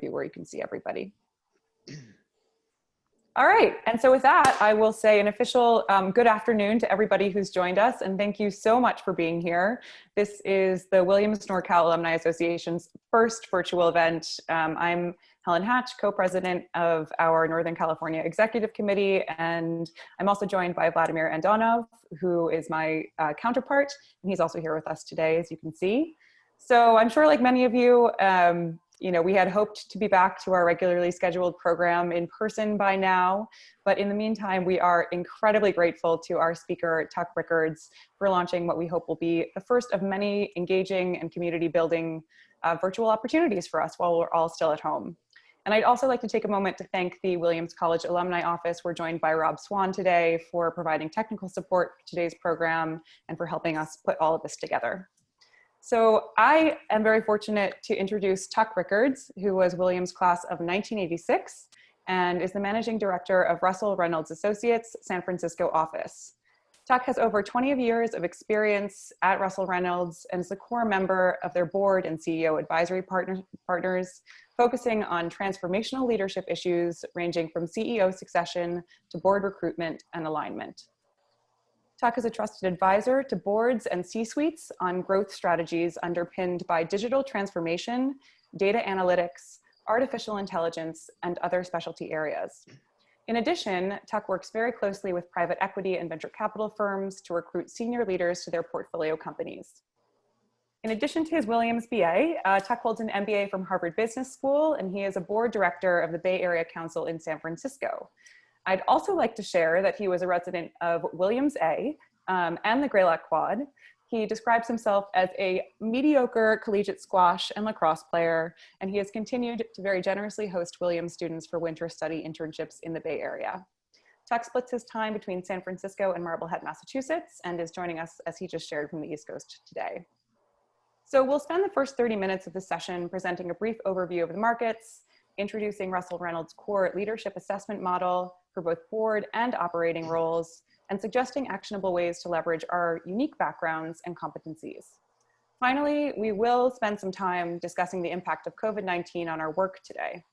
view where you can see everybody. All right, and so with that, I will say an official good afternoon to everybody who's joined us, and thank you so much for being here. This is the Williams NorCal Alumni Association's first virtual event. I'm Helen Hatch, co-president of our Northern California Executive Committee, and I'm also joined by Vladimir Andonov, who is my counterpart, and he's also here with us today, as you can see. So I'm sure, like many of you, we had hoped to be back to our regularly scheduled program in person by now, but in the meantime, we are incredibly grateful to our speaker, Tuck Rickards, for launching what we hope will be the first of many engaging and community building virtual opportunities for us while we're all still at home. And I'd also like to take a moment to thank the Williams College Alumni Office. We're joined by Rob Swan today for providing technical support for today's program and for helping us put all of this together. So I am very fortunate to introduce Tuck Rickards, who was Williams' class of 1986 and is the managing director of Russell Reynolds Associates San Francisco office. Tuck has over 20 years of experience at Russell Reynolds and is a core member of their board and CEO advisory partners, focusing on transformational leadership issues ranging from CEO succession to board recruitment and alignment. Tuck is a trusted advisor to boards and C-suites on growth strategies underpinned by digital transformation, data analytics, artificial intelligence, and other specialty areas. In addition, Tuck works very closely with private equity and venture capital firms to recruit senior leaders to their portfolio companies. In addition to his Williams BA, Tuck holds an MBA from Harvard Business School, and he is a board director of the Bay Area Council in San Francisco. I'd also like to share that he was a resident of Williams A and the Greylock Quad. He describes himself as a mediocre collegiate squash and lacrosse player, and he has continued to very generously host Williams students for winter study internships in the Bay Area. Tuck splits his time between San Francisco and Marblehead, Massachusetts, and is joining us, as he just shared, from the East Coast today. So we'll spend the first 30 minutes of the session presenting a brief overview of the markets, introducing Russell Reynolds' core leadership assessment model for both board and operating roles, and suggesting actionable ways to leverage our unique backgrounds and competencies. Finally, we will spend some time discussing the impact of COVID-19 on our work today.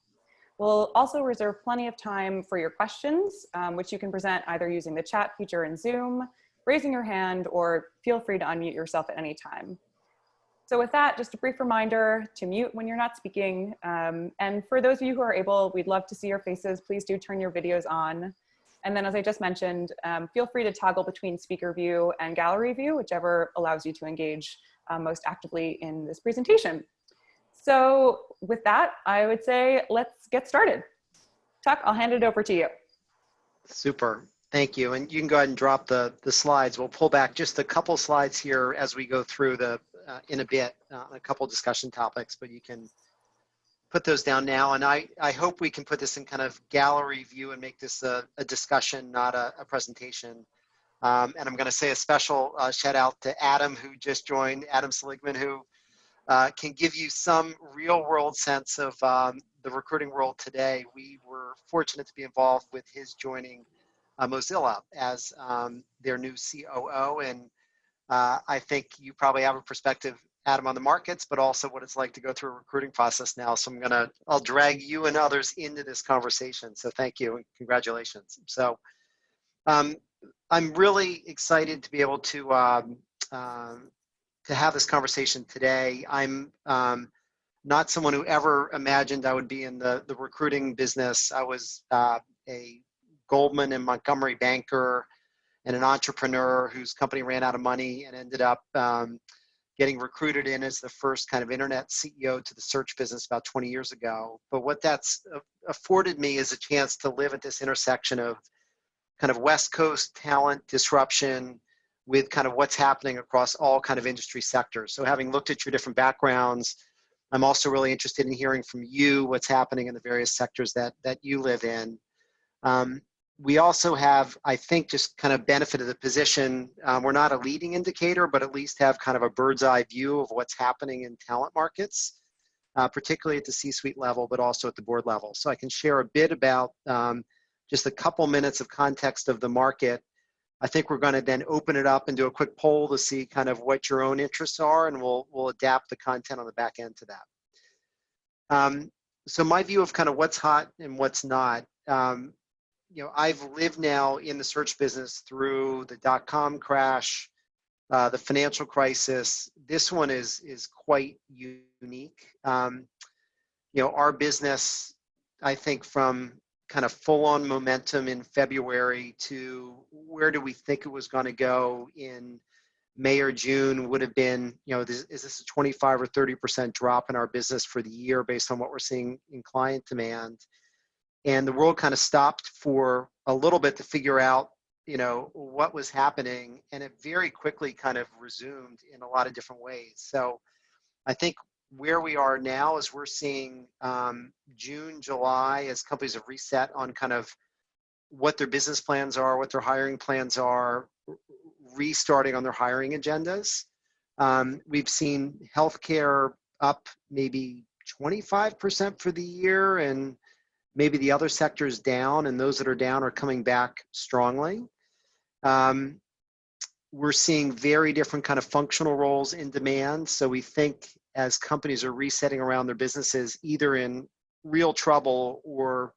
We'll also reserve plenty of time for your questions, which you can present either using the chat feature in Zoom, raising your hand, or feel free to unmute yourself at any time. So with that, just a brief reminder to mute when you're not speaking. And for those of you who are able, we'd love to see your faces. Please do turn your videos on. And then, as I just mentioned, feel free to toggle between speaker view and gallery view, whichever allows you to engage most actively in this presentation. So with that, I would say, let's get started. Tuck, I'll hand it over to you. Super. Thank you. And you can go ahead and drop the slides. We'll pull back just a couple slides here as we go through the in a bit, a couple discussion topics, but you can put those down now. And I hope we can put this in kind of gallery view and make this a discussion, not a presentation. And I'm going to say a special shout out to Adam, who just joined, Adam Seligman, who can give you some real world sense of the recruiting world today. We were fortunate to be involved with his joining Mozilla as their new COO. And I think you probably have a perspective, Adam, on the markets, but also what it's like to go through a recruiting process now. So I'll drag you and others into this conversation. So thank you and congratulations. So I'm really excited to be able to have this conversation today. I'm not someone who ever imagined I would be in the recruiting business. I was a Goldman and Montgomery banker and an entrepreneur whose company ran out of money and ended up getting recruited in as the first kind of internet CEO to the search business about 20 years ago. But what that's afforded me is a chance to live at this intersection of kind of West Coast talent disruption with kind of what's happening across all kind of industry sectors. So having looked at your different backgrounds, I'm also really interested in hearing from you what's happening in the various sectors that you live in. We also have, I think, just kind of benefit of the position. We're not a leading indicator, but at least have kind of a bird's eye view of what's happening in talent markets, particularly at the C-suite level, but also at the board level. So I can share a bit about just a couple minutes of context of the market. I think we're going to then open it up and do a quick poll to see kind of what your own interests are, and we'll adapt the content on the back end to that. so my view of kind of what's hot and what's not, I've lived now in the search business through the dot-com crash, the financial crisis. This one is quite unique. Our business, I think, from kind of full-on momentum in February to where do we think it was going to go in May or June would have been, is this a 25 or 30% drop in our business for the year based on what we're seeing in client demand? And the world kind of stopped for a little bit to figure out, what was happening. And it very quickly kind of resumed in a lot of different ways. So I think where we are now is we're seeing June, July, as companies have reset on kind of what their business plans are, what their hiring plans are, restarting on their hiring agendas. We've seen healthcare up maybe 25% for the year, and maybe the other sectors down, and those that are down are coming back strongly. We're seeing very different kind of functional roles in demand. So we think as companies are resetting around their businesses, either in real trouble or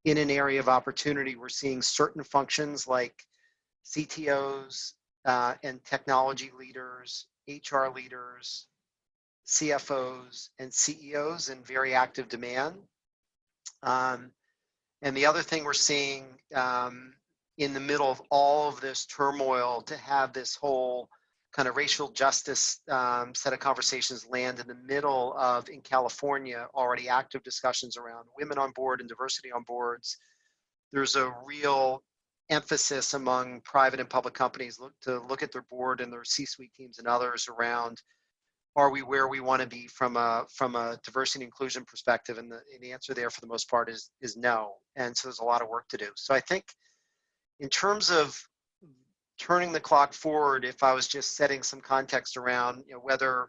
in an area of opportunity, we're seeing certain functions like CTOs and technology leaders, HR leaders, CFOs, and CEOs in very active demand. And the other thing we're seeing in the middle of all of this turmoil, to have this whole kind of racial justice set of conversations land in the middle of, in California, already active discussions around women on board and diversity on boards. There's a real emphasis among private and public companies to look at their board and their C-suite teams and others around, are we where we want to be from a diversity and inclusion perspective? And the answer there for the most part is no. And so there's a lot of work to do. So I think in terms of turning the clock forward, if I was just setting some context around, whether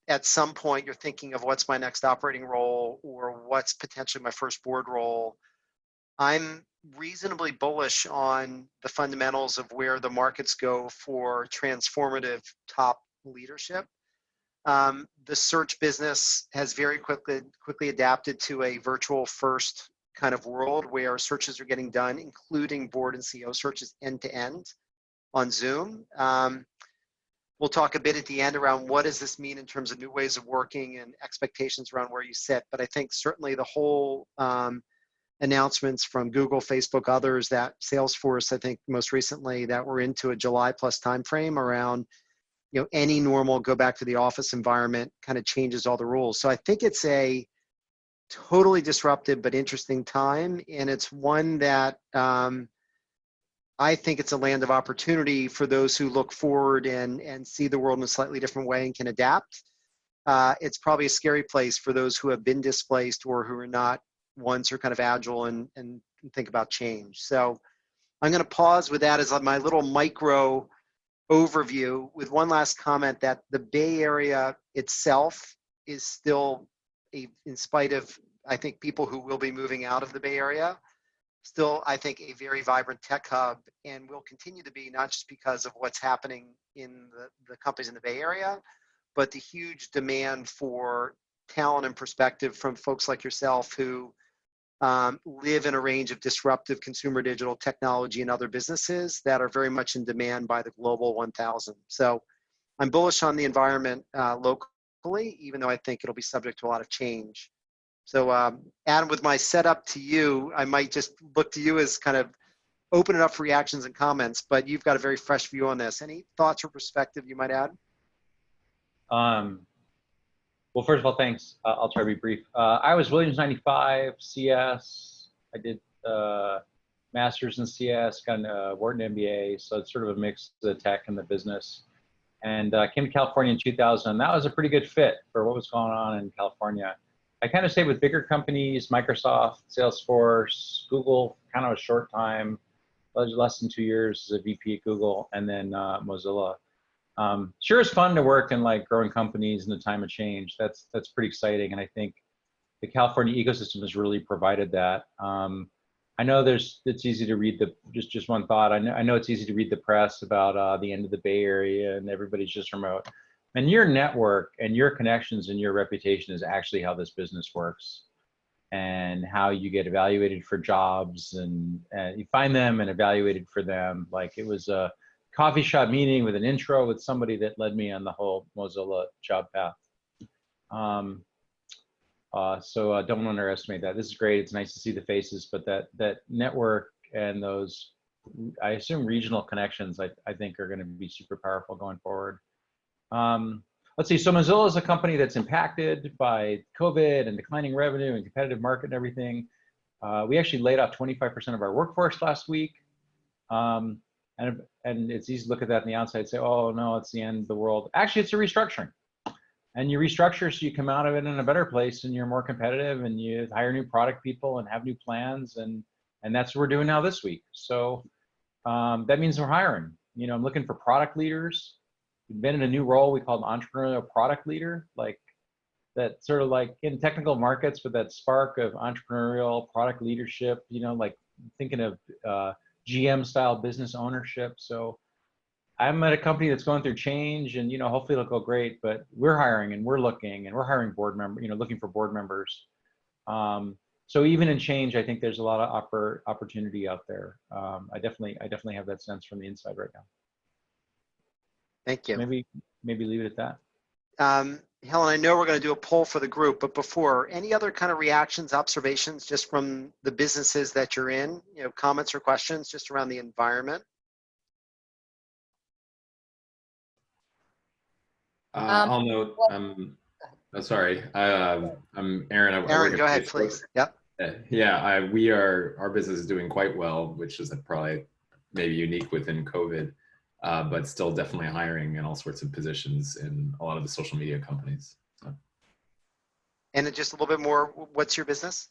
at some point you're thinking of what's my next operating role or what's potentially my first board role, I'm reasonably bullish on the fundamentals of where the markets go for transformative top leadership. The search business has very quickly adapted to a virtual first kind of world where searches are getting done, including board and CEO searches end to end on Zoom. We'll talk a bit at the end around what does this mean in terms of new ways of working and expectations around where you sit. But I think certainly the whole announcements from Google, Facebook, others, that Salesforce, I think most recently, that we're into a July plus timeframe around, any normal go back to the office environment kind of changes all the rules. So I think it's a totally disruptive but interesting time, and it's one that I think it's a land of opportunity for those who look forward and see the world in a slightly different way and can adapt. It's probably a scary place for those who have been displaced or who are not once, or kind of agile and think about change. So I'm going to pause with that as my little micro overview, with one last comment that the Bay Area itself is still, in spite of, I think, people who will be moving out of the Bay Area, still, I think, a very vibrant tech hub, and will continue to be, not just because of what's happening in the companies in the Bay Area, but the huge demand for talent and perspective from folks like yourself who live in a range of disruptive consumer digital technology and other businesses that are very much in demand by the global 1000. So I'm bullish on the environment locally, even though I think it'll be subject to a lot of change. So Adam, with my setup to you, I might just look to you as kind of open it up for reactions and comments, but you've got a very fresh view on this. Any thoughts or perspective you might add? Well, first of all, thanks. I'll try to be brief. I was Williams 95, CS. I did master's in CS, got an Wharton MBA. So it's sort of a mix of the tech and the business. And came to California in 2000. And that was a pretty good fit for what was going on in California. I kind of stayed with bigger companies, Microsoft, Salesforce, Google, kind of a short time, less than 2 years as a VP at Google, and then Mozilla. Sure, it's fun to work in like growing companies in the time of change. That's pretty exciting, and I think the California ecosystem has really provided that. I know it's easy to read just one thought. I know it's easy to read the press about the end of the Bay Area and everybody's just remote. And your network and your connections and your reputation is actually how this business works. and how you get evaluated for jobs, and you find them and evaluated for them. Like, it was a coffee shop meeting with an intro with somebody that led me on the whole Mozilla job path. So don't underestimate that. This is great. It's nice to see the faces, but that network and those, I assume, regional connections, I think are going to be super powerful going forward. Let's see. So Mozilla is a company that's impacted by COVID and declining revenue and competitive market and everything. We actually laid off 25% of our workforce last week. And it's easy to look at that on the outside and say, oh no, it's the end of the world. Actually, it's a restructuring. And you restructure so you come out of it in a better place, and you're more competitive, and you hire new product people and have new plans, and that's what we're doing now this week. So that means we're hiring. You know, I'm looking for product leaders. We've been in a new role we call an entrepreneurial product leader, like that sort of like in technical markets, but that spark of entrepreneurial product leadership, you know, like thinking of GM style business ownership. So I'm at a company that's going through change, and, you know, hopefully it'll go great, but we're hiring and we're looking and we're hiring board members, you know, looking for board members. So even in change, I think there's a lot of opportunity out there. I definitely have that sense from the inside right now. Thank you. Maybe leave it at that. Helen, I know we're going to do a poll for the group, but before, any other kind of reactions, observations just from the businesses that you're in, you know, comments or questions just around the environment? I'll note, sorry, I'm Aaron. Aaron, go ahead, please. Yep. Yeah, our business is doing quite well, which is probably maybe unique within COVID, but still definitely hiring in all sorts of positions in a lot of the social media companies. So. And just a little bit more, what's your business?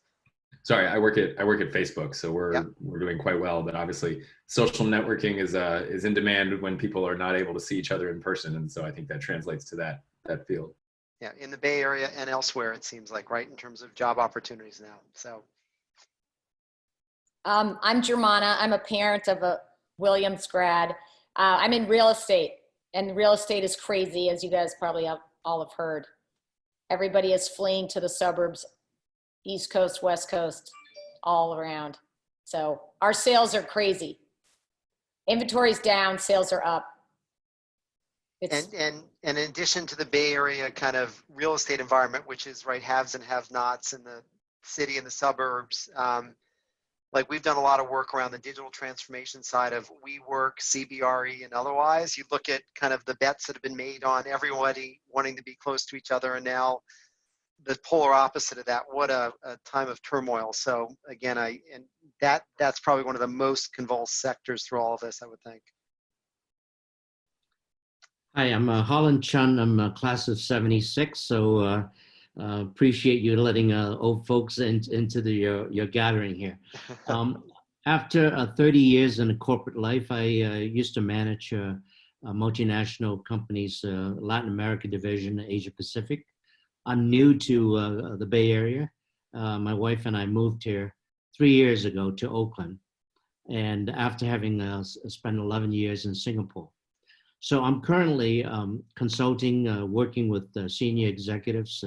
Sorry, I work at Facebook, so we're doing quite well. But obviously, social networking is in demand when people are not able to see each other in person, and so I think that translates to that field. Yeah, in the Bay Area and elsewhere, it seems like, right, in terms of job opportunities now. So, I'm Germana. I'm a parent of a Williams grad. I'm in real estate, and real estate is crazy, as you guys probably all have heard. Everybody is fleeing to the suburbs. East Coast, West Coast, all around. So our sales are crazy. Inventory's down, sales are up. and in addition to the Bay Area kind of real estate environment, which is right haves and have-nots in the city and the suburbs, like we've done a lot of work around the digital transformation side of WeWork, CBRE, and otherwise. You look at kind of the bets that have been made on everybody wanting to be close to each other, and now the polar opposite of that. What a time of turmoil. So again, that's probably one of the most convulsed sectors through all of this, I would think. Hi, I'm Holland Chun. I'm a class of '76, so appreciate you letting old folks into your gathering here. After 30 years in a corporate life, I used to manage multinational companies, Latin America division, Asia Pacific. I'm new to the Bay Area. My wife and I moved here 3 years ago to Oakland, and after having spent 11 years in Singapore. So I'm currently consulting, working with senior executives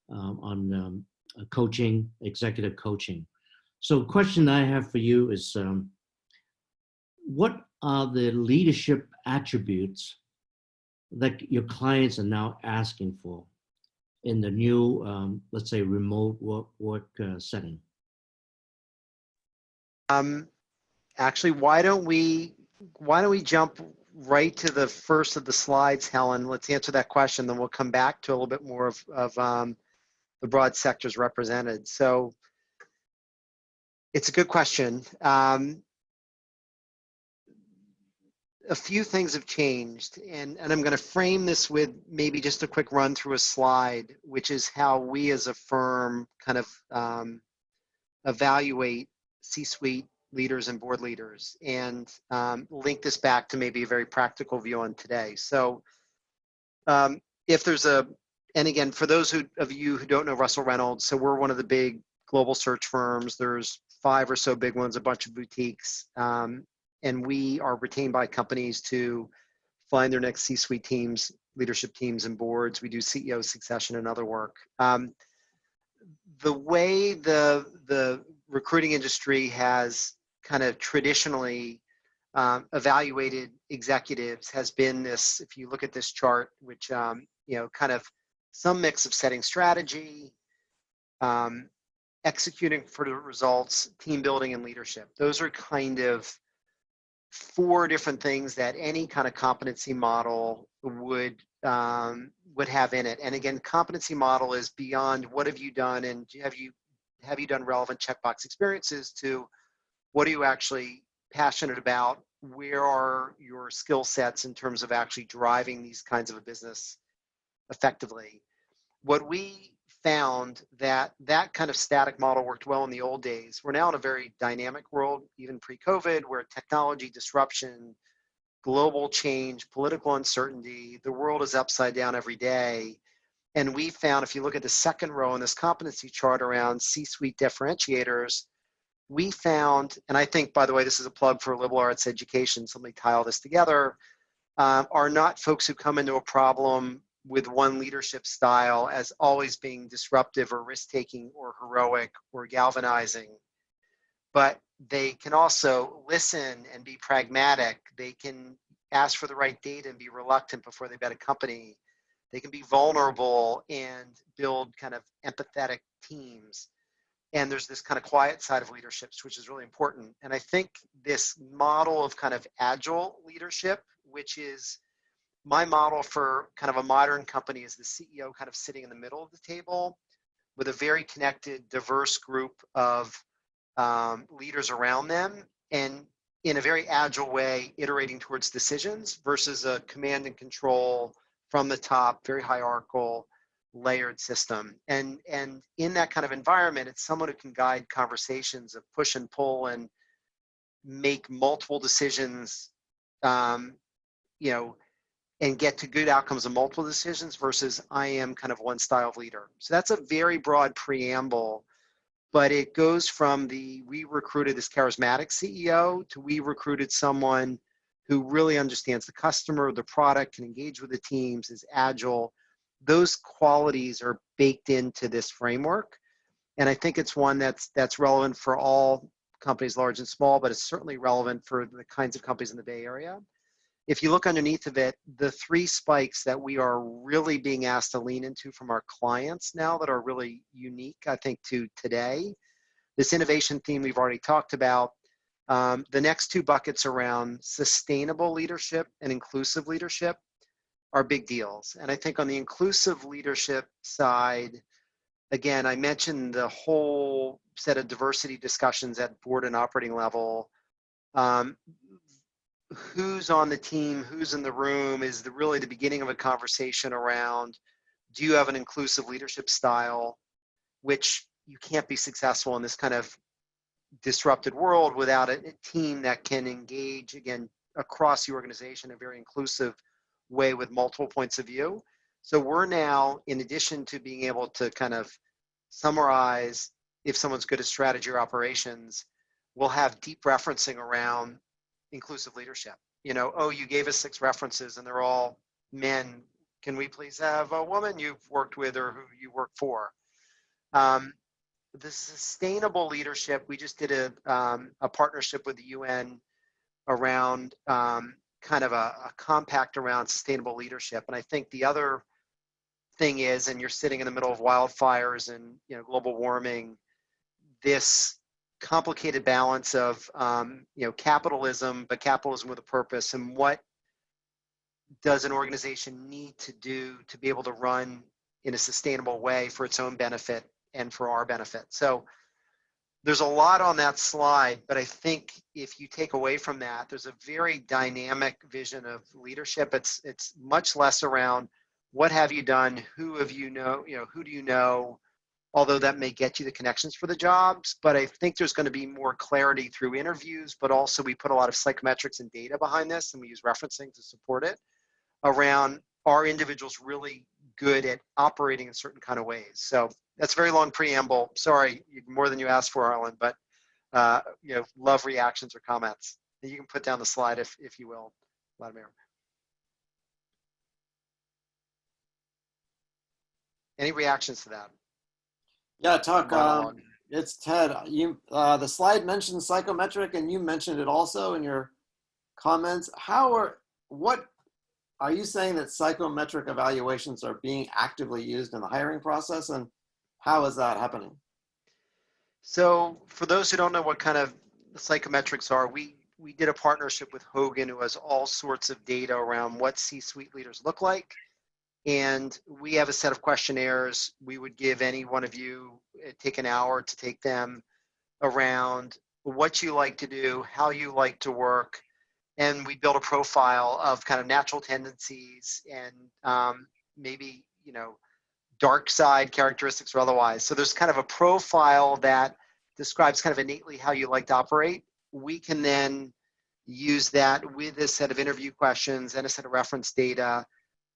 on coaching, executive coaching. So the question I have for you is, what are the leadership attributes that your clients are now asking for in the new, let's say, remote work setting? Actually, why don't we jump right to the first of the slides, Helen? Let's answer that question, then we'll come back to a little bit more of the broad sectors represented. So it's a good question. A few things have changed, and I'm going to frame this with maybe just a quick run through a slide, which is how we as a firm kind of evaluate C-suite leaders and board leaders, and link this back to maybe a very practical view on today. So if there's and again, for those of you who don't know Russell Reynolds, so we're one of the big global search firms. There's 5 or so big ones, a bunch of boutiques. And we are retained by companies to find their next C-suite teams, leadership teams, and boards. We do CEO succession and other work. the way the recruiting industry has kind of traditionally evaluated executives has been this, if you look at this chart, which, kind of some mix of setting strategy, executing for the results, team building, and leadership. Those are kind of 4 different things that any kind of competency model would have in it. And again, competency model is beyond what have you done and have you done relevant checkbox experiences to what are you actually passionate about? Where are your skill sets in terms of actually driving these kinds of a business effectively? What we found that kind of static model worked well in the old days. We're now in a very dynamic world, even pre-COVID, where technology disruption, global change, political uncertainty, the world is upside down every day. And we found, if you look at the second row in this competency chart around C-suite differentiators, we found, and I think, by the way, this is a plug for liberal arts education, so let me tie all this together, are not folks who come into a problem with one leadership style as always being disruptive or risk-taking or heroic or galvanizing, but they can also listen and be pragmatic. They can ask for the right data and be reluctant before they bet a company. They can be vulnerable and build kind of empathetic teams. And there's this kind of quiet side of leaderships, which is really important. And I think this model of kind of agile leadership, which is my model for kind of a modern company, is the CEO kind of sitting in the middle of the table with a very connected, diverse group of leaders around them, and in a very agile way, iterating towards decisions versus a command and control from the top, very hierarchical, layered system. And in that kind of environment, it's someone who can guide conversations of push and pull and make multiple decisions, and get to good outcomes of multiple decisions versus I am kind of one style of leader. So that's a very broad preamble, but it goes from we recruited this charismatic CEO to we recruited someone who really understands the customer, the product, can engage with the teams, is agile. Those qualities are baked into this framework. And I think it's one that's relevant for all companies, large and small, but it's certainly relevant for the kinds of companies in the Bay Area. If you look underneath of it, the 3 spikes that we are really being asked to lean into from our clients now that are really unique, I think, to today, this innovation theme we've already talked about, the next 2 buckets around sustainable leadership and inclusive leadership are big deals. And I think on the inclusive leadership side, again, I mentioned the whole set of diversity discussions at board and operating level. Who's on the team, who's in the room is really the beginning of a conversation around, do you have an inclusive leadership style, which you can't be successful in this kind of disrupted world without a team that can engage, again, across the organization in a very inclusive way with multiple points of view. So we're now, in addition to being able to kind of summarize if someone's good at strategy or operations, we'll have deep referencing around inclusive leadership. Oh, you gave us 6 references and they're all men. Can we please have a woman you've worked with or who you work for? The sustainable leadership, we just did a partnership with the UN around kind of a compact around sustainable leadership. And I think the other thing is, and you're sitting in the middle of wildfires and global warming, this complicated balance of capitalism, but capitalism with a purpose, and what does an organization need to do to be able to run in a sustainable way for its own benefit and for our benefit. So there's a lot on that slide, but I think if you take away from that, there's a very dynamic vision of leadership. It's much less around what have you done, who do you know, although that may get you the connections for the jobs. But I think there's going to be more clarity through interviews, but also we put a lot of psychometrics and data behind this, and we use referencing to support it, around are individuals really good at operating in certain kind of ways. So that's a very long preamble. Sorry, more than you asked for, Harlan, but love reactions or comments. You can put down the slide if you will, Vladimir. Any reactions to that? Yeah, talk. monologue. It's Ted. You the slide mentioned psychometric, and you mentioned it also in your comments. What are you saying that psychometric evaluations are being actively used in the hiring process, and how is that happening? So for those who don't know what kind of psychometrics are, we did a partnership with Hogan, who has all sorts of data around what C-suite leaders look like. And we have a set of questionnaires. We would give any one of you, take an hour to take them, around what you like to do, how you like to work. And we build a profile of kind of natural tendencies and maybe, dark side characteristics or otherwise. So there's kind of a profile that describes kind of innately how you like to operate. We can then use that with a set of interview questions and a set of reference data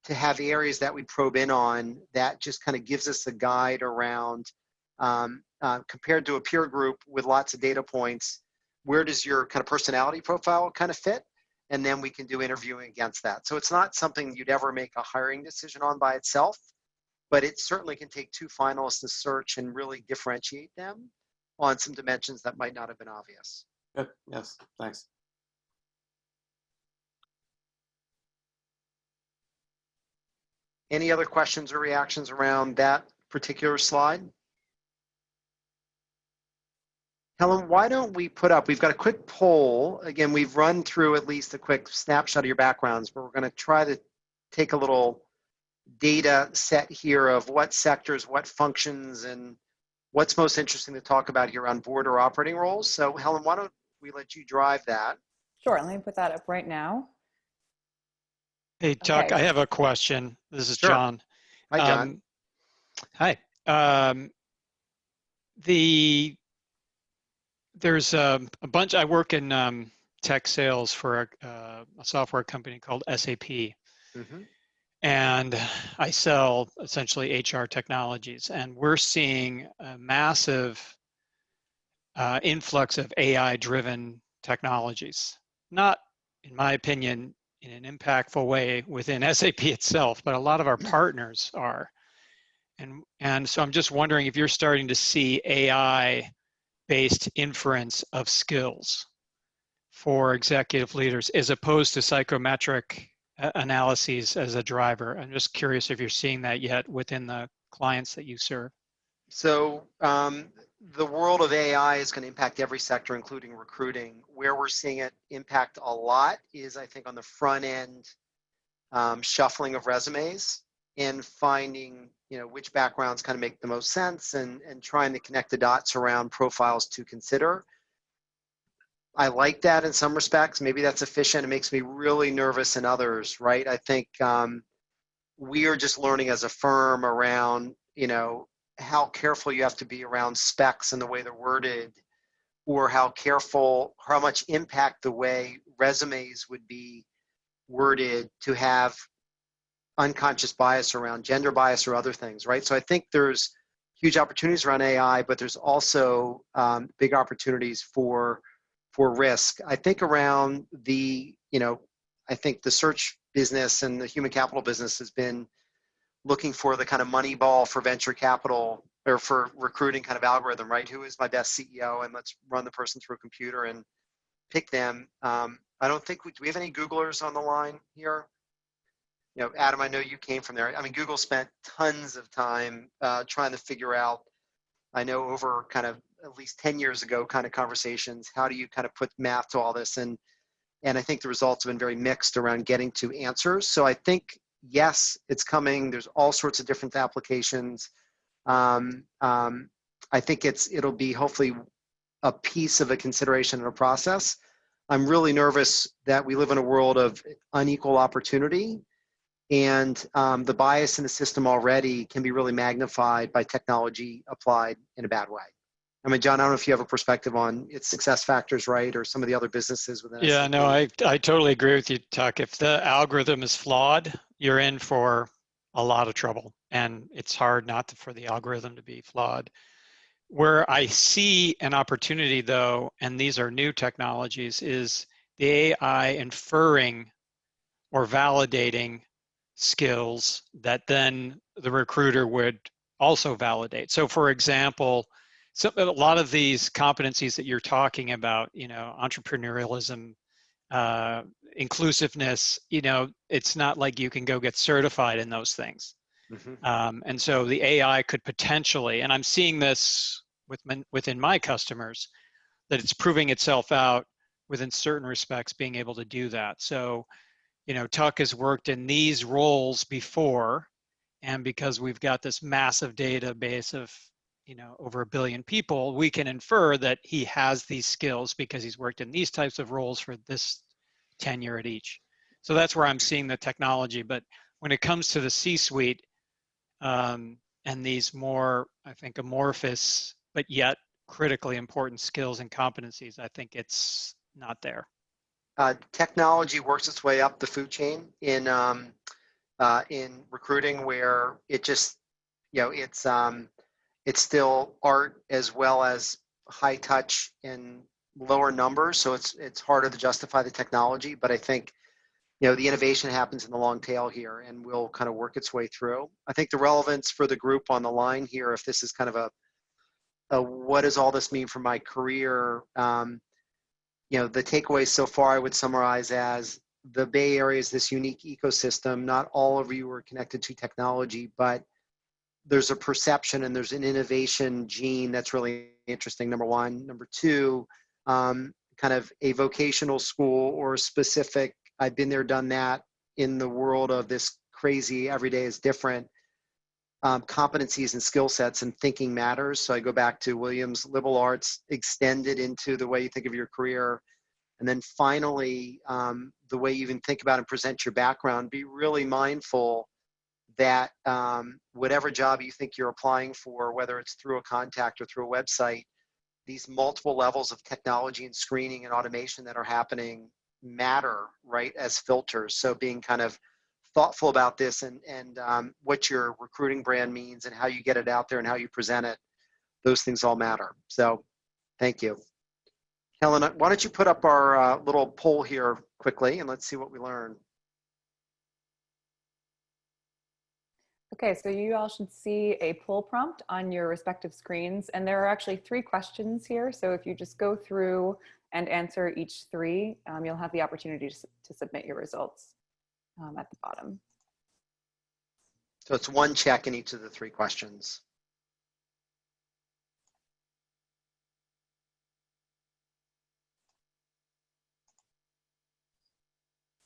to have areas that we probe in on that just kind of gives us a guide around, compared to a peer group with lots of data points, where does your kind of personality profile kind of fit? And then we can do interviewing against that. So it's not something you'd ever make a hiring decision on by itself, but it certainly can take two finalists to search and really differentiate them on some dimensions that might not have been obvious. Good. Yes, thanks. Any other questions or reactions around that particular slide? Helen, why don't we put up, we've got a quick poll. Again, we've run through at least a quick snapshot of your backgrounds, but we're going to try to take a little data set here of what sectors, what functions, and what's most interesting to talk about here on board or operating roles. So Helen, why don't we let you drive that? Sure, let me put that up right now. Hey, Tuck, Okay. I have a question. This is Sure. John. Hi, John. Hi. There's a bunch, I work in tech sales for a software company called SAP. Mm-hmm. And I sell essentially HR technologies. And we're seeing a massive influx of AI-driven technologies. Not, in my opinion, in an impactful way within SAP itself, but a lot of our partners are. And so I'm just wondering if you're starting to see AI-based inference of skills for executive leaders as opposed to psychometric analyses as a driver. I'm just curious if you're seeing that yet within the clients that you serve. So the world of AI is going to impact every sector, including recruiting. Where we're seeing it impact a lot is, I think, on the front end shuffling of resumes and finding, which backgrounds kind of make the most sense and trying to connect the dots around profiles to consider. I like that in some respects. Maybe that's efficient. It makes me really nervous in others, right? I think we are just learning as a firm around, how careful you have to be around specs and the way they're worded, or how much impact the way resumes would be worded to have unconscious bias around gender bias or other things, right? So I think there's huge opportunities around AI, but there's also big opportunities for risk. I think around I think the search business and the human capital business has been looking for the kind of money ball for venture capital or for recruiting kind of algorithm, right? Who is my best CEO? And let's run the person through a computer and pick them. I don't think, do we have any Googlers on the line here? Adam, I know you came from there. I mean, Google spent tons of time trying to figure out, I know over kind of at least 10 years ago kind of conversations, how do you kind of put math to all this? And I think the results have been very mixed around getting to answers. So I think, yes, it's coming. There's all sorts of different applications. I think it'll be hopefully a piece of a consideration and a process. I'm really nervous that we live in a world of unequal opportunity, and the bias in the system already can be really magnified by technology applied in a bad way. I mean, John, I don't know if you have a perspective on its success factors, right? Or some of the other businesses within Yeah, SAP. no, I totally agree with you, Tuck. If the algorithm is flawed, you're in for a lot of trouble. And it's hard not for the algorithm to be flawed. Where I see an opportunity, though, and these are new technologies, is the AI inferring or validating skills that then the recruiter would also validate. So for example, a lot of these competencies that you're talking about, you know, entrepreneurialism, inclusiveness, you know, it's not like you can go get certified in those things. And so the AI could potentially, and I'm seeing this within my customers, that it's proving itself out within certain respects, being able to do that. So, you know, Tuck has worked in these roles before, and because we've got this massive database of, you know, over 1 billion people, we can infer that he has these skills because he's worked in these types of roles for this tenure at each. So that's where I'm seeing the technology. But when it comes to the C-suite, and these more, I think, amorphous, but yet critically important skills and competencies, I think it's not there. Technology works its way up the food chain in recruiting, where it just, you know, it's still art as well as high touch and lower numbers. So it's harder to justify the technology, but I think, you know, the innovation happens in the long tail here and will kind of work its way through. I think the relevance for the group on the line here, if this is kind of a what does all this mean for my career? You know, the takeaways so far I would summarize as the Bay Area is this unique ecosystem. Not all of you are connected to technology, but there's a perception and there's an innovation gene that's really interesting, number one. Number two, kind of a vocational school or a specific, I've been there, done that in the world of this crazy every day is different. Competencies and skill sets and thinking matters. So I go back to Williams, liberal arts extended into the way you think of your career. And then finally, the way you even think about and present your background, be really mindful that whatever job you think you're applying for, whether it's through a contact or through a website, these multiple levels of technology and screening and automation that are happening matter, right, as filters. So being kind of thoughtful about this and what your recruiting brand means and how you get it out there and how you present it, those things all matter. So thank you. Helen, why don't you put up our little poll here quickly and let's see what we learn. Okay, so you all should see a poll prompt on your respective screens, and there are actually 3 questions here. So if you just go through and answer each 3, you'll have the opportunity to submit your results at the bottom. So it's 1 check in each of the 3 questions.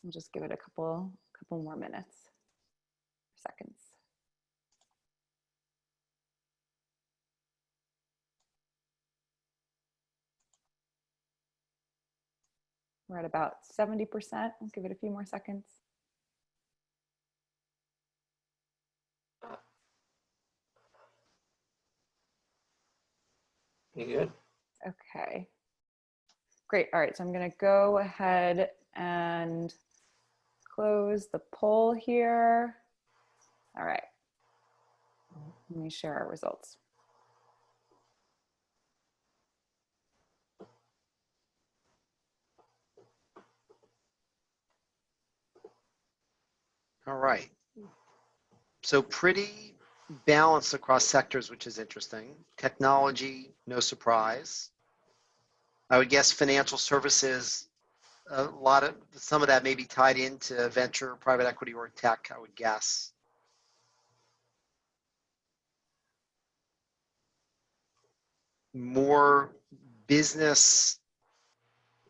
We'll just give it a couple more minutes, seconds. We're at about 70%. We'll give it a few more seconds. You good? Okay. Great. All right. So I'm going to go ahead and close the poll here. All right. Let me share our results. All right. So pretty balanced across sectors, which is interesting. Technology, no surprise. I would guess financial services, some of that may be tied into venture, private equity, or tech, I would guess. More business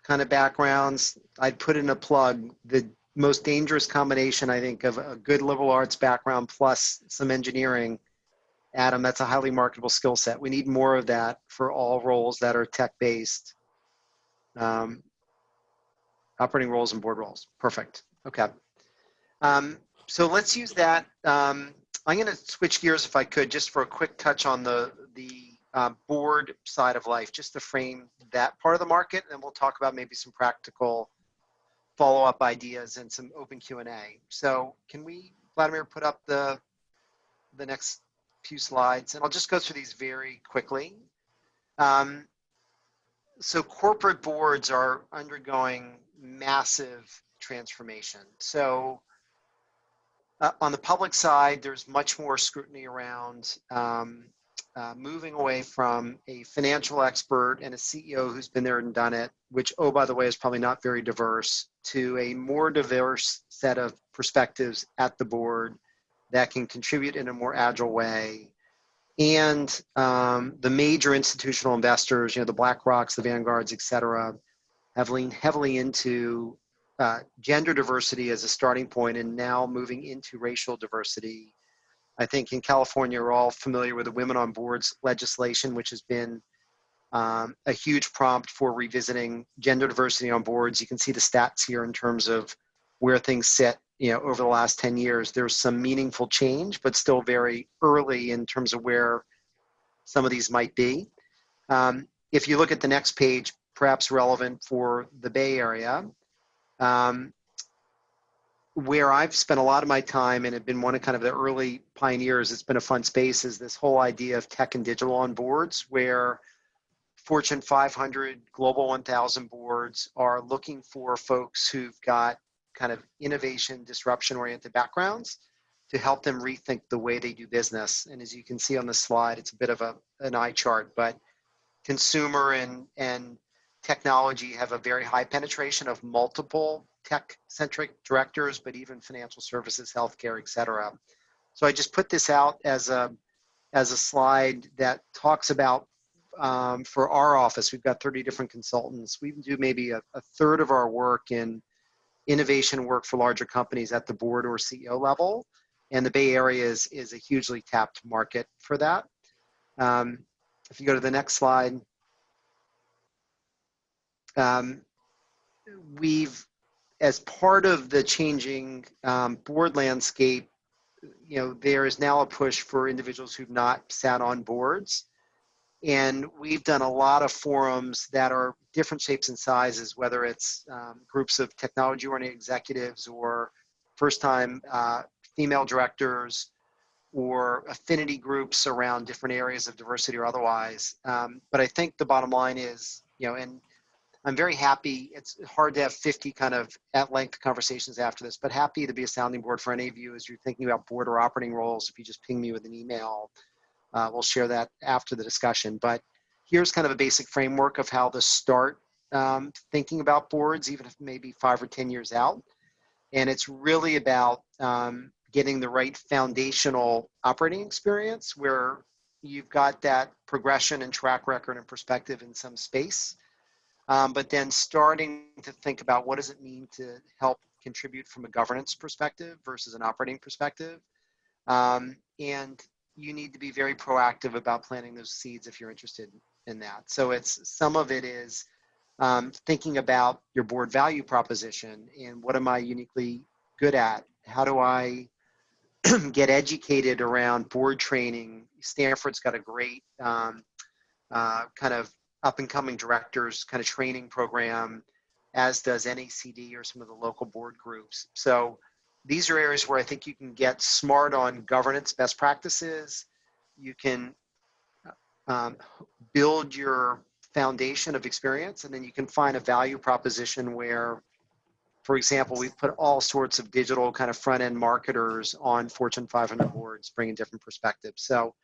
kind of backgrounds. I'd put in a plug. The most dangerous combination, I think, of a good liberal arts background plus some engineering. Adam, that's a highly marketable skill set. We need more of that for all roles that are tech-based. Operating roles and board roles. Perfect. Okay. So let's use that. I'm going to switch gears if I could, just for a quick touch on the board side of life, just to frame that part of the market, and we'll talk about maybe some practical follow-up ideas and some open Q&A. So can we, Vladimir, put up the next few slides? And I'll just go through these very quickly. So corporate boards are undergoing massive transformation. So On the public side, there's much more scrutiny around moving away from a financial expert and a CEO who's been there and done it, which, oh, by the way, is probably not very diverse, to a more diverse set of perspectives at the board that can contribute in a more agile way. And the major institutional investors, the BlackRocks, the Vanguards, et cetera, have leaned heavily into gender diversity as a starting point and now moving into racial diversity. I think in California, we're all familiar with the Women on Boards legislation, which has been a huge prompt for revisiting gender diversity on boards. You can see the stats here in terms of where things sit, over the last 10 years. There's some meaningful change, but still very early in terms of where some of these might be. If you look at the next page, perhaps relevant for the Bay Area, where I've spent a lot of my time and have been one of kind of the early pioneers, it's been a fun space, is this whole idea of tech and digital on boards, where Fortune 500, Global 1000 boards are looking for folks who've got kind of innovation, disruption-oriented backgrounds to help them rethink the way they do business. And as you can see on the slide, it's a bit of an eye chart, but consumer and technology have a very high penetration of multiple tech-centric directors, but even financial services, healthcare, et cetera. So I just put this out as a slide that talks about, for our office, we've got 30 different consultants. We do maybe a third of our work in innovation work for larger companies at the board or CEO level. And the Bay Area is a hugely tapped market for that. If you go to the next slide, we've, as part of the changing board landscape, there is now a push for individuals who've not sat on boards. And we've done a lot of forums that are different shapes and sizes, whether it's groups of technology-oriented executives or first-time female directors or affinity groups around different areas of diversity or otherwise. But I think the bottom line is, and I'm very happy. It's hard to have 50 kind of at-length conversations after this, but happy to be a sounding board for any of you as you're thinking about board or operating roles. If you just ping me with an email, we'll share that after the discussion. But here's kind of a basic framework of how to start thinking about boards, even if maybe 5 or 10 years out. And it's really about getting the right foundational operating experience where you've got that progression and track record and perspective in some space. But then starting to think about what does it mean to help contribute from a governance perspective versus an operating perspective. And you need to be very proactive about planting those seeds if you're interested in that. So some of it is thinking about your board value proposition and what am I uniquely good at? How do I get educated around board training? Stanford's got a great kind of up-and-coming directors kind of training program, as does NACD or some of the local board groups. So these are areas where I think you can get smart on governance best practices. You can build your foundation of experience, and then you can find a value proposition where, for example, we've put all sorts of digital kind of front-end marketers on Fortune 500 boards, bringing different perspectives. So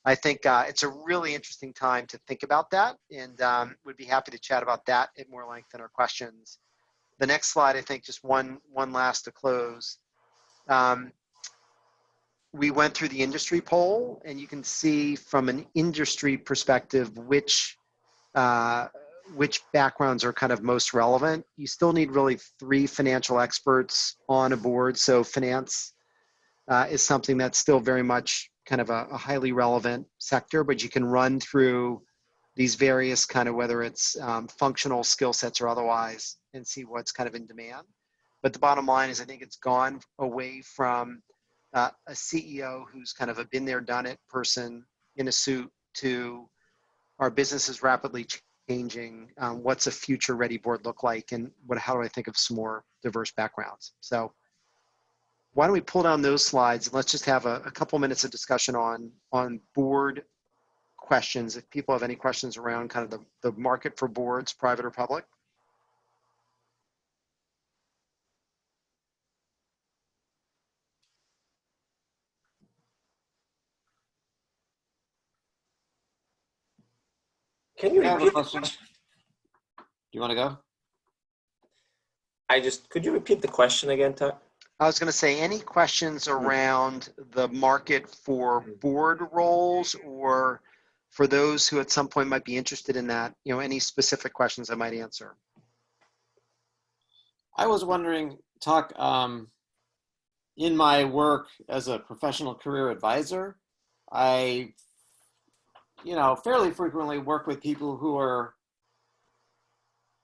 I think it's a really interesting time to think about that, and would be happy to chat about that at more length in our questions. The next slide, I think, just one last to close. We went through the industry poll, and you can see from an industry perspective which backgrounds are kind of most relevant. You still need really 3 financial experts on a board, so finance is something that's still very much kind of a highly relevant sector, but you can run through these various kind of, whether it's functional skill sets or otherwise, and see what's kind of in demand. But the bottom line is I think it's gone away from a CEO who's kind of a been there, done it person in a suit to our business is rapidly changing. What's a future ready board look like? And how do I think of some more diverse backgrounds? So why don't we pull down those slides and let's just have a couple minutes of discussion on board questions. If people have any questions around kind of the market for boards, private or public. Can you I have a repeat? question. Do you want to go? Could you repeat the question again, Tuck? I was going to say, any questions around the market for board roles, or for those who at some point might be interested in that, any specific questions I might answer? I was wondering, Tuck, in my work as a professional career advisor, I, fairly frequently work with people who are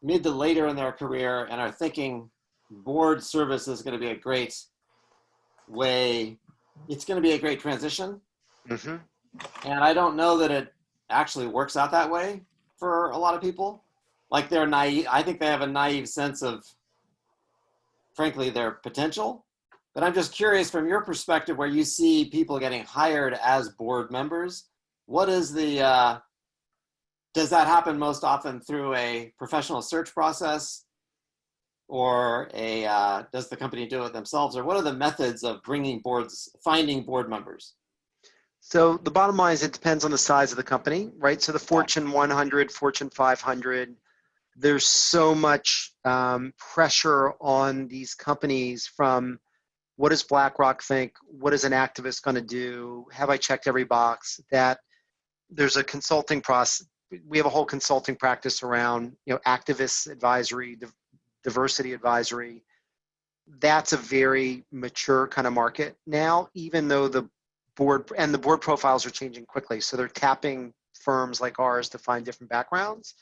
mid to later in their career and are thinking board service is going to be a great way. It's going to be a great transition. Mm-hmm. And I don't know that it actually works out that way for a lot of people. Like, they're naive. I think they have a naive sense of, frankly, their potential. But I'm just curious, from your perspective, where you see people getting hired as board members, what is the, does that happen most often through a professional search process, or does the company do it themselves, or what are the methods of finding board members? So the bottom line is, it depends on the size of the company, right? So the Fortune 100, Fortune 500, there's so much pressure on these companies from, what does BlackRock think? What is an activist going to do? Have I checked every box? That there's a consulting process. We have a whole consulting practice around, activist advisory, diversity advisory. That's a very mature kind of market now, even though the board profiles are changing quickly. So they're tapping firms like ours to find different backgrounds.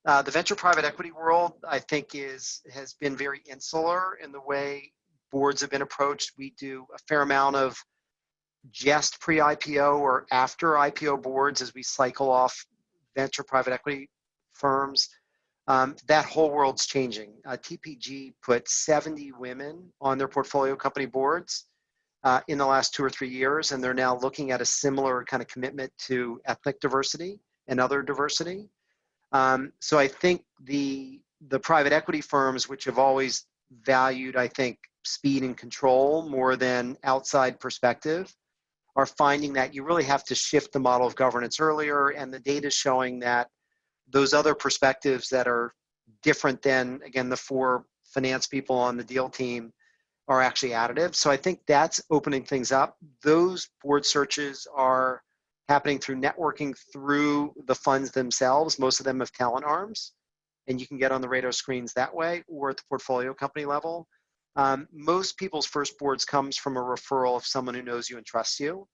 The venture private equity world, I think, has been very insular in the way boards have been approached. We do a fair amount of just pre-IPO or after IPO boards as we cycle off venture private equity firms. That whole world's changing. TPG put 70 women on their portfolio company boards in the last 2 or 3 years, and they're now looking at a similar kind of commitment to ethnic diversity and other diversity. So I think the private equity firms, which have always valued, I think, speed and control more than outside perspective, are finding that you really have to shift the model of governance earlier, and the data is showing that those other perspectives that are different than, again, the 4 finance people on the deal team are actually additive. So I think that's opening things up. Those board searches are happening through networking through the funds themselves. Most of them have talent arms, and you can get on the radar screens that way, or at the portfolio company level. Most people's first boards comes from a referral of someone who knows you and trusts you.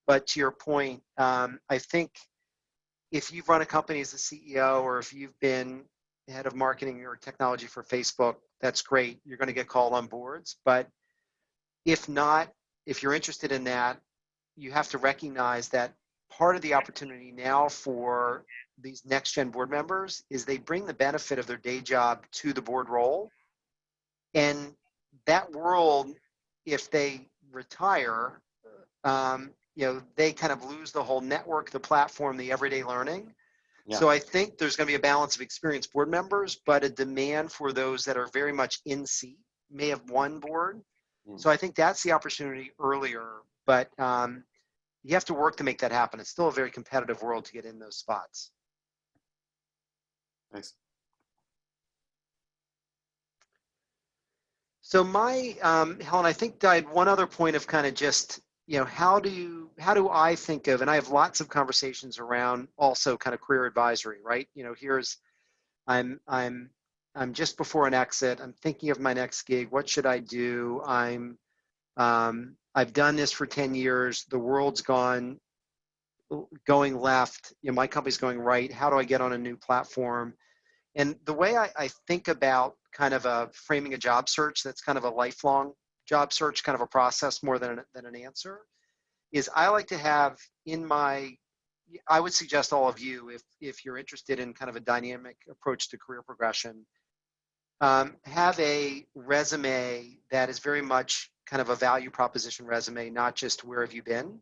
But to your point, I think if you've run a company as a CEO, or if you've been head of marketing or technology for Facebook, that's great. You're going to get called on boards. But if not, if you're interested in that, you have to recognize that part of the opportunity now for these next gen board members is they bring the benefit of their day job to the board role. And that world, if they retire, they kind of lose the whole network, the platform, the everyday learning. Yeah. So I think there's going to be a balance of experienced board members, but a demand for those that are very much in seat, may have one board. So I think that's the opportunity earlier, but you have to work to make that happen. It's still a very competitive world to get in those spots. Thanks. So Helen, I think I had one other point of kind of just, how do I think of, and I have lots of conversations around also kind of career advisory, right? I'm just before an exit. I'm thinking of my next gig. What should I do? I've done this for 10 years. The world's going left. My company's going right. How do I get on a new platform? And the way I think about kind of framing a job search that's kind of a lifelong job search, kind of a process more than an answer, is I like to have I would suggest all of you, if you're interested in kind of a dynamic approach to career progression, have a resume that is very much kind of a value proposition resume, not just where have you been.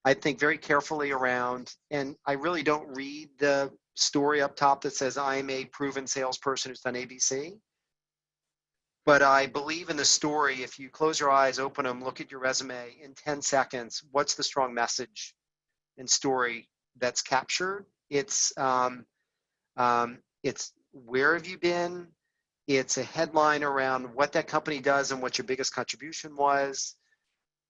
I think very carefully around, and I really don't read the story up top that says I'm a proven salesperson who's done ABC. But I believe in the story. If you close your eyes, open them, look at your resume in 10 seconds, what's the strong message and story that's captured? It's It's where have you been? It's a headline around what that company does and what your biggest contribution was.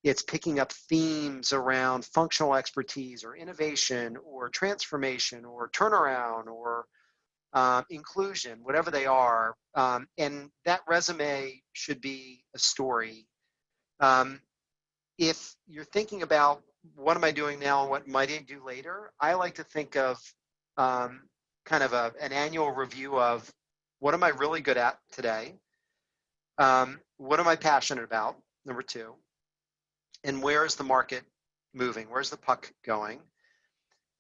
It's picking up themes around functional expertise or innovation or transformation or turnaround or inclusion, whatever they are. And that resume should be a story. If you're thinking about what am I doing now and what might I do later, I like to think of kind of an annual review of what am I really good at today? What am I passionate about? Number two. And where is the market moving? Where's the puck going?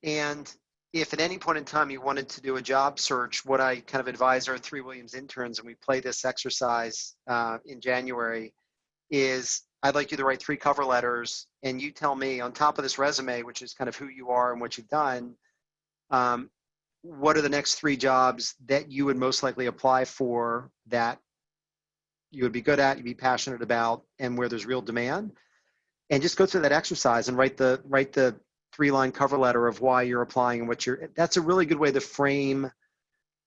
And if at any point in time you wanted to do a job search, what I kind of advise our 3 Williams interns, and we play this exercise in January, is I'd like you to write 3 cover letters, and you tell me on top of this resume, which is kind of who you are and what you've done, what are the next 3 jobs that you would most likely apply for that you would be good at, you'd be passionate about, and where there's real demand. And just go through that exercise and write the 3-line cover letter of why you're applying and what that's a really good way to frame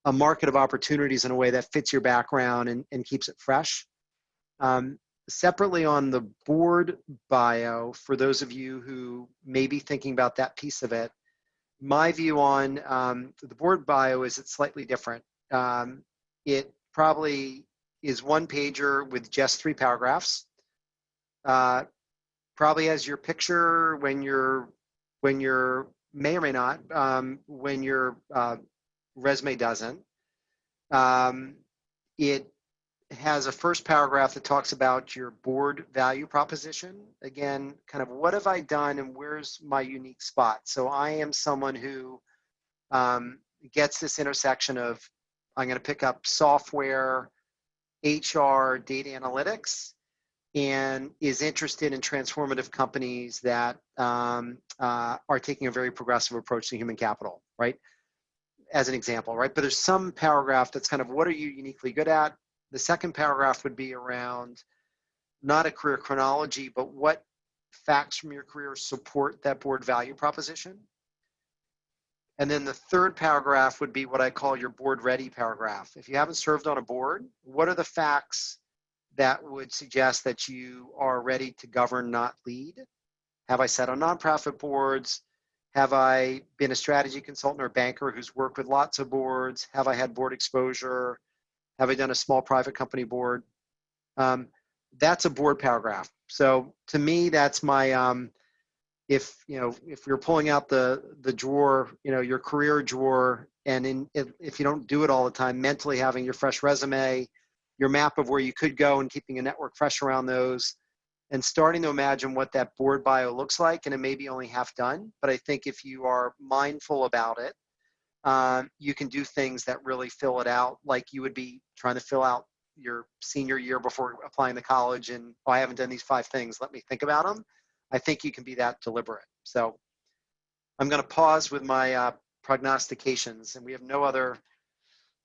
a market of opportunities in a way that fits your background and keeps it fresh. Separately on the board bio, for those of you who may be thinking about that piece of it, my view on the board bio is it's slightly different. It probably is 1-pager with just 3 paragraphs. Probably has your picture when you're may or may not, when your resume doesn't. It has a first paragraph that talks about your board value proposition. Again, kind of what have I done and where's my unique spot? So I am someone who gets this intersection of I'm going to pick up software, HR, data analytics, and is interested in transformative companies that are taking a very progressive approach to human capital, right? As an example, right? But there's some paragraph that's kind of what are you uniquely good at? The second paragraph would be around not a career chronology, but what facts from your career support that board value proposition. And then the third paragraph would be what I call your board ready paragraph. If you haven't served on a board, what are the facts that would suggest that you are ready to govern, not lead? Have I sat on nonprofit boards? Have I been a strategy consultant or banker who's worked with lots of boards? Have I had board exposure? Have I done a small private company board? That's a board paragraph. So to me, that's my, if you're pulling out the drawer, your career drawer, and if you don't do it all the time, mentally having your fresh resume, your map of where you could go and keeping a network fresh around those, and starting to imagine what that board bio looks like, and it may be only half done, but I think if you are mindful about it, you can do things that really fill it out like you would be trying to fill out your senior year before applying to college and, oh, I haven't done these 5 things, let me think about them. I think you can be that deliberate. So I'm going to pause with my prognostications, and we have no other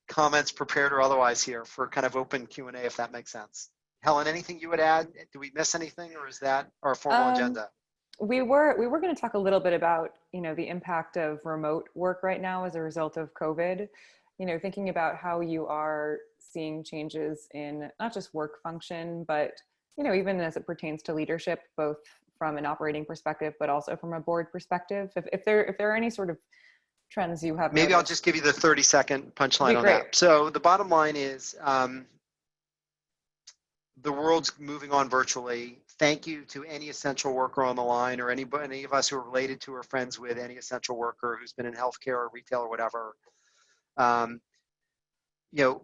comments prepared or otherwise here for kind of open Q&A, if that makes sense. Helen, anything you would add? Do we miss anything, or is that our formal agenda? We were going to talk a little bit about, the impact of remote work right now as a result of COVID, thinking about how you are seeing changes in not just work function, but, even as it pertains to leadership, both from an operating perspective, but also from a board perspective. If there are any sort of trends you have. Maybe I'll just give you the 30-second punchline on that. So the bottom line is the world's moving on virtually. Thank you to any essential worker on the line, or any of us who are related to or friends with any essential worker who's been in healthcare or retail or whatever.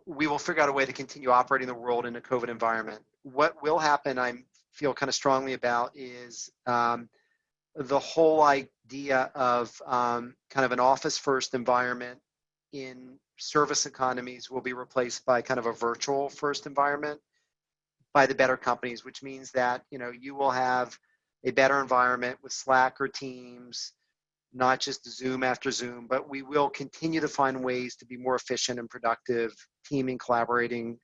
We will figure out a way to continue operating the world in a COVID environment. What will happen, I feel kind of strongly about, is the whole idea of kind of an office-first environment in service economies will be replaced by kind of a virtual-first environment by the better companies, which means that you will have a better environment with Slack or Teams, not just Zoom after Zoom, but we will continue to find ways to be more efficient and productive, teaming, collaborating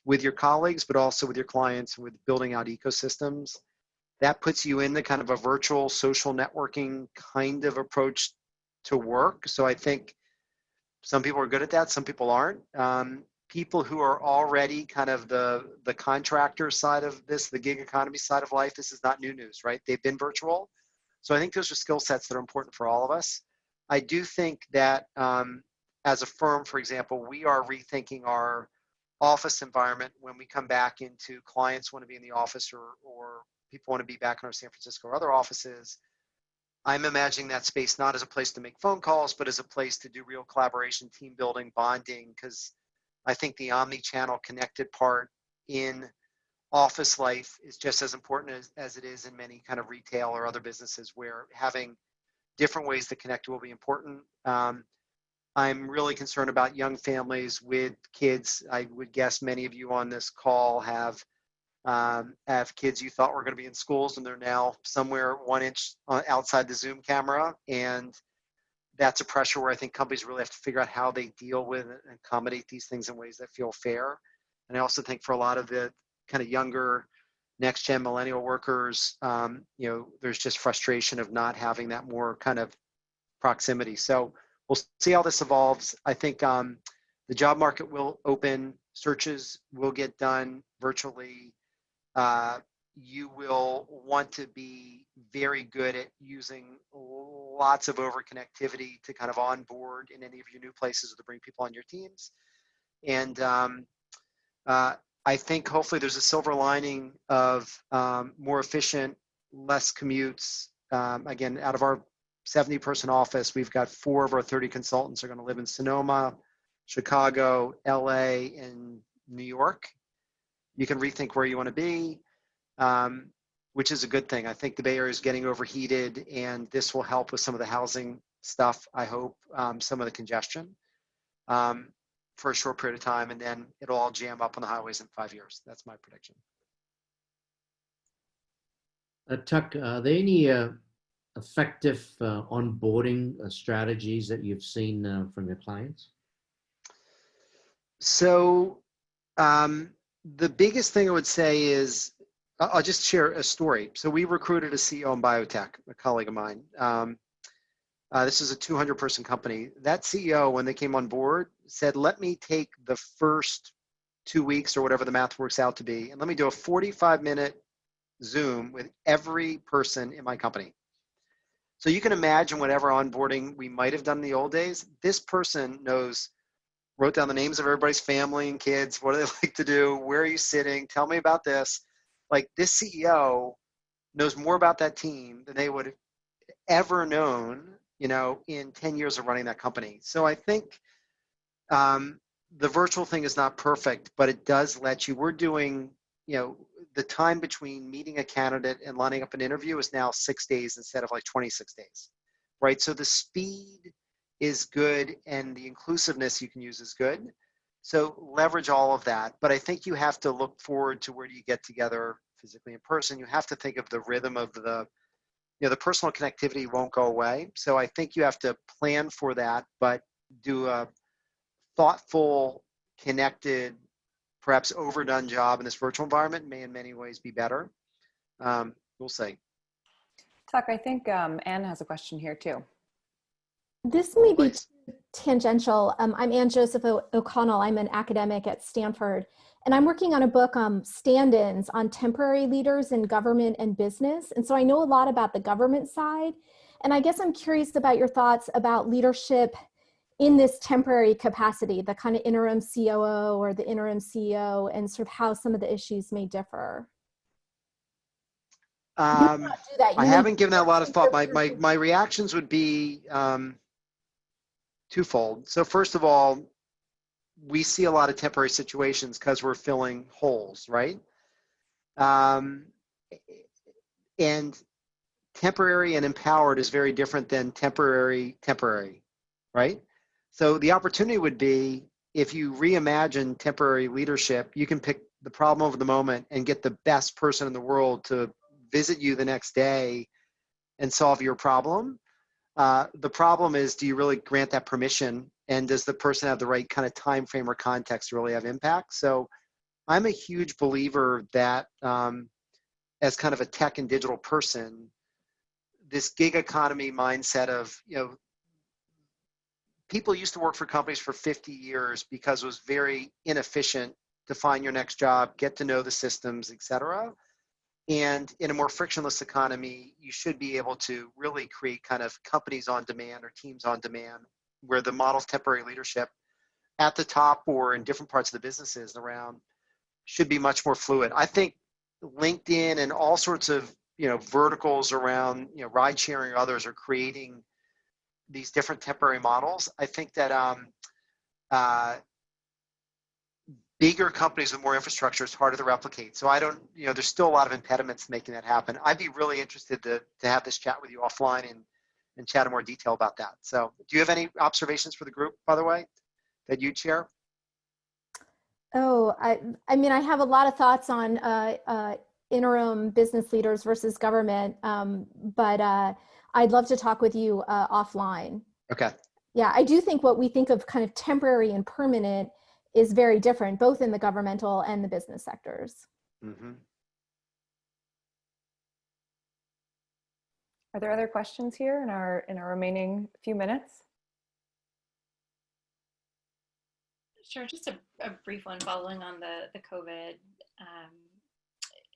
with your colleagues, but also with your clients, with building out ecosystems. That puts you in the kind of a virtual social networking kind of approach to work. So I think some people are good at that, some people aren't. People who are already kind of the contractor side of this, the gig economy side of life, this is not new news, right? They've been virtual. So I think those are skill sets that are important for all of us. I do think that as a firm, for example, we are rethinking our office environment when we come back into clients want to be in the office or people want to be back in our San Francisco or other offices. I'm imagining that space not as a place to make phone calls, but as a place to do real collaboration, team building, bonding, because I think the omni-channel connected part in office life is just as important as it is in many kind of retail or other businesses where having different ways to connect will be important. I'm really concerned about young families with kids. I would guess many of you on this call have kids you thought were going to be in schools and they're now somewhere 1 inch outside the Zoom camera. And that's a pressure where I think companies really have to figure out how they deal with and accommodate these things in ways that feel fair. And I also think for a lot of the kind of younger next gen millennial workers, there's just frustration of not having that more kind of proximity. So we'll see how this evolves. I think the job market will open, searches will get done virtually. You will want to be very good at using lots of over connectivity to kind of onboard in any of your new places or to bring people on your teams. And I think hopefully there's a silver lining of more efficient, less commutes. Again, out of our 70-person office, we've got 4 of our 30 consultants are going to live in Sonoma, Chicago, LA, and New York. You can rethink where you want to be. Which is a good thing. I think the Bay Area is getting overheated, and this will help with some of the housing stuff, I hope, some of the congestion for a short period of time, and then it'll all jam up on the highways in 5 years. That's my prediction. Tuck, are there any effective onboarding strategies that you've seen from your clients? So the biggest thing I would say is, I'll just share a story. So we recruited a CEO in biotech, a colleague of mine. This is a 200-person company. That CEO, when they came on board, said, let me take the first 2 weeks or whatever the math works out to be, and let me do a 45-minute Zoom with every person in my company. So you can imagine whatever onboarding we might have done in the old days, this person wrote down the names of everybody's family and kids. What do they like to do? Where are you sitting? Tell me about this. Like, this CEO knows more about that team than they would have ever known, in 10 years of running that company. So I think the virtual thing is not perfect, but it does let you, we're doing, the time between meeting a candidate and lining up an interview is now 6 days instead of like 26 days, right? So the speed is good and the inclusiveness you can use is good. So leverage all of that. But I think you have to look forward to where do you get together physically in person. You have to think of the rhythm of the personal connectivity won't go away. So I think you have to plan for that, but do a thoughtful, connected, perhaps overdone job in this virtual environment may in many ways be better. We'll see. Tuck, I think Anne has a question here too. This may be tangential. I'm Anne Joseph O'Connell. I'm an academic at Stanford, and I'm working on a book, stand-ins on temporary leaders in government and business. And so I know a lot about the government side. And I guess I'm curious about your thoughts about leadership in this temporary capacity, the kind of interim COO or the interim CEO, and sort of how some of the issues may differ. I haven't given that a lot of thought. My reactions would be twofold. So first of all, we see a lot of temporary situations because we're filling holes, right? And temporary and empowered is very different than temporary, right? So the opportunity would be, if you reimagine temporary leadership, you can pick the problem of the moment and get the best person in the world to visit you the next day and solve your problem. The problem is, do you really grant that permission? And does the person have the right kind of time frame or context to really have impact? So I'm a huge believer that as kind of a tech and digital person, this gig economy mindset of, people used to work for companies for 50 years because it was very inefficient to find your next job, get to know the systems, et cetera. And in a more frictionless economy, you should be able to really create kind of companies on demand or teams on demand, where the model's temporary leadership at the top or in different parts of the businesses around should be much more fluid. I think LinkedIn and all sorts of, verticals around, ride sharing or others are creating these different temporary models. I think that bigger companies with more infrastructure is harder to replicate. So I don't, there's still a lot of impediments to making that happen. I'd be really interested to have this chat with you offline and chat in more detail about that. So do you have any observations for the group, by the way, that you'd share? Oh, I mean, I have a lot of thoughts on interim business leaders versus government, but I'd love to talk with you offline. Okay. Yeah, I do think what we think of kind of temporary and permanent is very different, both in the governmental and the business sectors. Mm-hmm. Are there other questions here in our remaining few minutes? Sure, just a brief one following on the COVID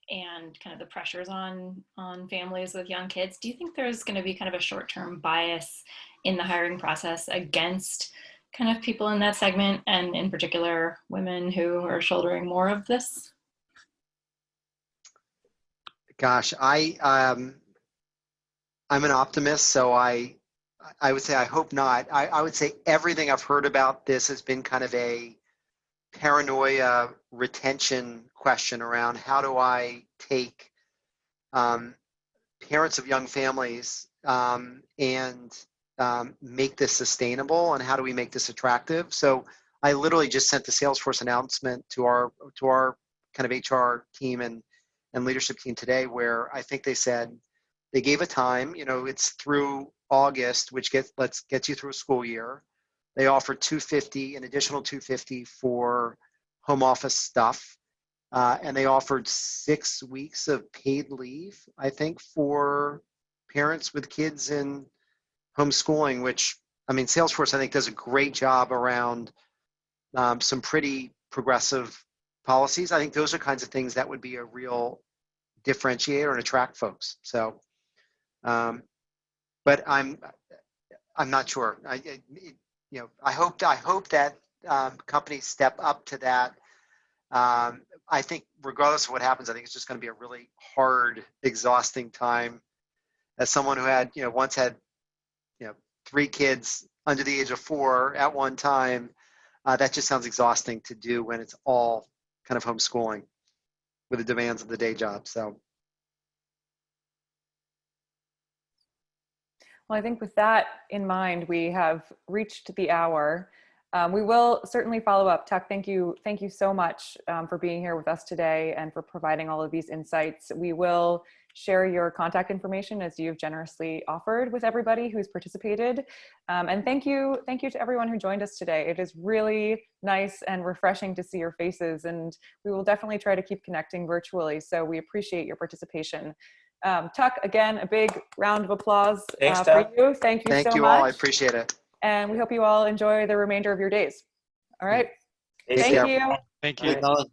and kind of the pressures on families with young kids. Do you think there's going to be kind of a short-term bias in the hiring process against kind of people in that segment, and in particular women who are shouldering more of this? Gosh, I'm an optimist, so I would say I hope not. I would say everything I've heard about this has been kind of a paranoia retention question around how do I take parents of young families and make this sustainable, and how do we make this attractive? So I literally just sent the Salesforce announcement to our kind of HR team and leadership team today, where I think they said they gave a time, it's through August, which gets you through a school year. They offered an additional $250 for home office stuff. And they offered 6 weeks of paid leave, I think, for parents with kids in homeschooling, which, I mean, Salesforce, I think, does a great job around some pretty progressive policies. I think those are kinds of things that would be a real differentiator and attract folks. So, but I'm not sure. I hope that companies step up to that. I think regardless of what happens, I think it's just going to be a really hard, exhausting time. As someone who had, once had, 3 kids under the age of 4 at one time, that just sounds exhausting to do when it's all kind of homeschooling with the demands of the day job. So. Well, I think with that in mind, we have reached the hour. We will certainly follow up. Tuck, thank you so much for being here with us today and for providing all of these insights. We will share your contact information, as you've generously offered, with everybody who's participated. And thank you to everyone who joined us today. It is really nice and refreshing to see your faces, and we will definitely try to keep connecting virtually. So we appreciate your participation. Tuck, again, a big round of applause for you. Thank you so much. Thank you all. I appreciate it. And we hope you all enjoy the remainder of your days. All right. Thank Thank you. Thank you. Bye.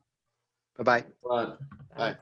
Bye-bye. Bye.